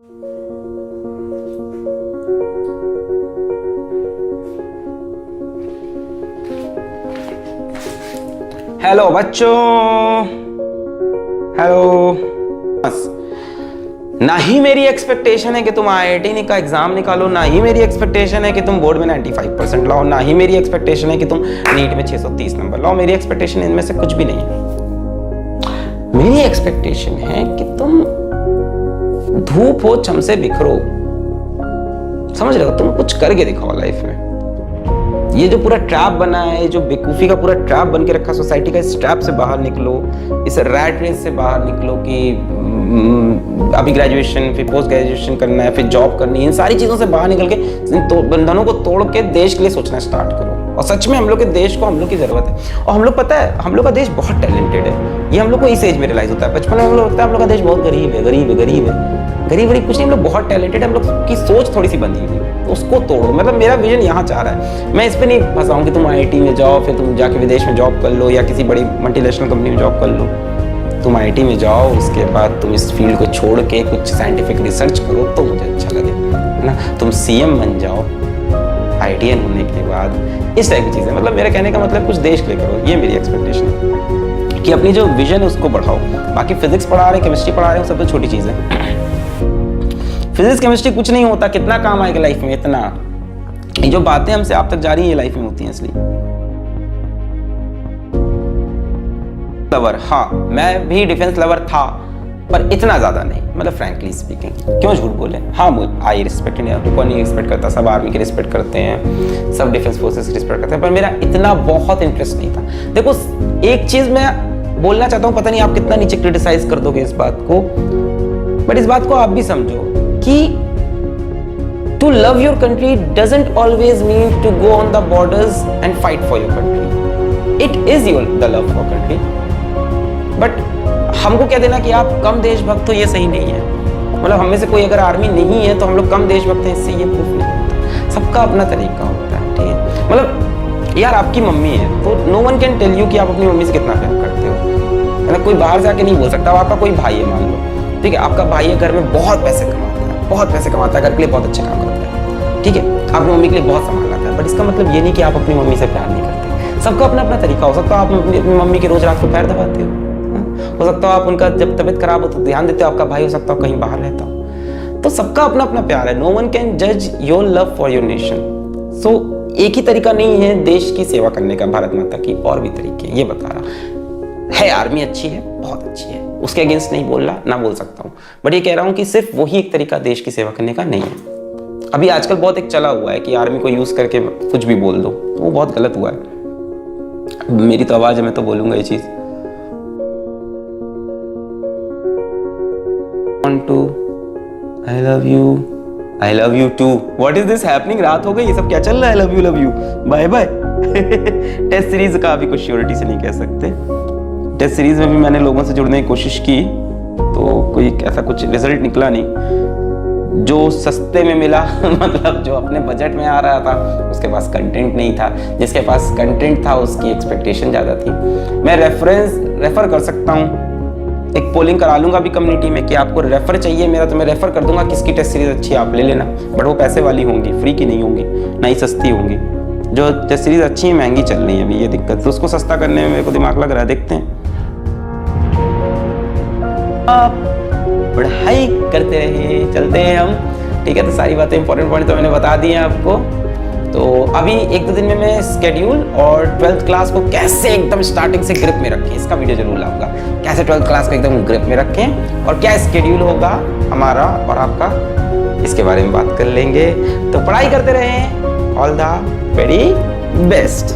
Hello बच्चों, hello. ना ही मेरी एक्सपेक्टेशन है कि तुम IIT का एग्जाम निकालो, ना ही मेरी एक्सपेक्टेशन है कि तुम बोर्ड में 95% लाओ, ना ही मेरी एक्सपेक्टेशन है कि तुम नीट में 630 नंबर लाओ। मेरी एक्सपेक्टेशन इनमें से कुछ भी नहीं है। मेरी एक्सपेक्टेशन है कि तुम धूप हो चमसे बिखरो, समझ रहे हो, तुम कुछ करके दिखाओ लाइफ में। ये जो पूरा ट्रैप बना है, जो बेवकूफ़ी का पूरा ट्रैप बन के रखा सोसाइटी का, इस ट्रैप से बाहर निकलो, इस रैट रेस से बाहर निकलो कि अभी ग्रेजुएशन, फिर पोस्ट ग्रेजुएशन करना है, फिर जॉब करनी है। इन सारी चीज़ों से बाहर निकल के इन बंधनों को तोड़ के देश के लिए सोचना स्टार्ट करो। और सच में हम लोग के देश को हम लोग की ज़रूरत है। और हम लोग, पता है, हम लोग का देश बहुत टैलेंटेड है। ये हम लोग को इस एज में रियलाइज़ होता है। बचपन में हम लोग लगता है हम लोग का देश बहुत गरीब है, गरीब है, गरीब है। गरीब गरीब कुछ नहीं, हम लोग बहुत टैलेंटेड है। हम लोग की सोच थोड़ी सी बंधी हुई है, तो उसको तोड़ो। मतलब मेरा विजन यहाँ चाह रहा है। मैं इस पे नहीं फंसा हूँ कि तुम IIT में जाओ, फिर तुम जाके विदेश में जॉब कर लो, या किसी बड़ी मल्टीनेशनल कंपनी में जॉब कर लो। तुम IIT में जाओ, उसके बाद तुम इस फील्ड को छोड़ के कुछ साइंटिफिक रिसर्च करो तो मुझे अच्छा लगे, है ना। तुम CM बन जाओ IITian होने के बाद, इस टाइप की चीज़ें। मतलब मेरे कहने का मतलब कुछ देश के लिए करो, ये मेरी एक्सपेक्टेशन है कि अपनी जो विजन है उसको बढ़ाओ। बाकी फिजिक्स पढ़ा रहे, केमिस्ट्री पढ़ा रहे हो, सब तो छोटी चीज़ है। फिजिक्स केमिस्ट्री कुछ नहीं होता, कितना काम आएगा लाइफ में, इतना। ये जो बातें हमसे आप तक जा रही हैं, ये लाइफ में होती हैं। इसलिए लवर, हाँ, मैं भी डिफेंस लवर था, पर इतना ज्यादा नहीं। मतलब फ्रैंकली स्पीकिंग, क्यों झूठ बोले। हाँ, आई रिस्पेक्ट इंडिया, कौन नहीं रिस्पेक्ट करता, सब आर्मी की रिस्पेक्ट करते हैं, सब डिफेंस फोर्सेस की रिस्पेक्ट करते हैं, पर मेरा इतना बहुत इंटरेस्ट नहीं था। देखो, एक चीज मैं बोलना चाहता हूँ, पता नहीं आप कितना नीचे क्रिटिसाइज कर दोगे इस बात को, बट इस बात को आप भी समझो कि to love your country doesn't always mean to go on the borders and fight for your country. It is the love for country. But हमको कह देना कि आप कम देशभक्त हो, ये सही नहीं है। मतलब हम में से कोई अगर आर्मी नहीं है तो हम लोग कम देशभक्त हैं, इससे ये प्रूफ नहीं होता। सबका अपना तरीका होता है, ठीक है। मतलब यार, आपकी मम्मी है तो no one can tell you कि आप अपनी मम्मी से कितना प्यार करते हो, है ना। कोई बाहर जाके नहीं बोल सकता। आपका कोई भाई है, मान लो, ठीक है, आपका भाई है, घर में बहुत पैसे कमाता है, बहुत पैसे कमाता है, घर के लिए बहुत अच्छे काम करता है, ठीक है, आपकी मम्मी के लिए बहुत सामान लाता है, बट इसका मतलब ये नहीं कि आप अपनी मम्मी से प्यार नहीं करते। सबका अपना अपना तरीका हो सकता है। आप अपनी मम्मी के रोज रात को पैर दबाते हो सकता है आप उनका जब तबीयत खराब हो तो ध्यान देते हो। आपका भाई हो सकता है कहीं बाहर रहता हो। तो सबका अपना अपना प्यार है। नो वन कैन जज your love for your nation. So एक ही तरीका नहीं है देश की सेवा करने का, भारत माता की, और भी तरीके हैं, ये बता रहा है। आर्मी अच्छी है, बहुत अच्छी है, उसके अगेंस्ट नहीं बोल रहा, ना बोल सकता हूँ, बट ये कह रहा हूँ कि सिर्फ वही एक तरीका देश की सेवा करने का नहीं है। अभी आजकल बहुत एक चला हुआ है कि आर्मी को यूज करके कुछ भी बोल दो, तो वो बहुत गलत हुआ है। मेरी तो आवाज है, मैं तो बोलूंगा ये चीज। I love you too. What is this happening? रात हो गई, ये सब क्या चल रहा है? love you. Bye bye. Test series का अभी कुछ श्योरिटी से नहीं कह सकते। टेस्ट सीरीज में भी मैंने लोगों से जुड़ने की कोशिश की, तो कोई ऐसा कुछ रिजल्ट निकला नहीं। जो सस्ते में मिला मतलब जो अपने बजट में आ रहा था, उसके पास कंटेंट नहीं था। जिसके पास कंटेंट था उसकी एक्सपेक्टेशन ज़्यादा थी। मैं रेफर कर सकता हूँ, एक पोलिंग करा लूंगा अभी कम्युनिटी में कि आपको रेफर चाहिए मेरा, तो मैं रेफर कर दूंगा किसकी टेस्ट सीरीज अच्छी है, आप ले लेना। बट वो पैसे वाली होंगी, फ्री की नहीं होंगी, ना ही सस्ती होंगी। जो टेस्ट सीरीज अच्छी है महंगी चल रही है अभी, ये दिक्कत। तो उसको सस्ता करने में मेरे को दिमाग लग रहा है, देखते हैं। आप पढ़ाई करते रहे, चलते हैं हम, ठीक है। तो सारी बातें इंपॉर्टेंट पॉइंट तो मैंने बता दी हैं आपको। तो अभी 1-2 दिन में मैं स्केड्यूल और 12th क्लास को कैसे एकदम स्टार्टिंग से ग्रिप में रखें, इसका वीडियो जरूर लाऊंगा। कैसे 12th क्लास को एकदम ग्रिप में रखें और क्या स्केड्यूल होगा हमारा और आपका, इसके बारे में बात कर लेंगे। तो पढ़ाई करते रहें। All the very best.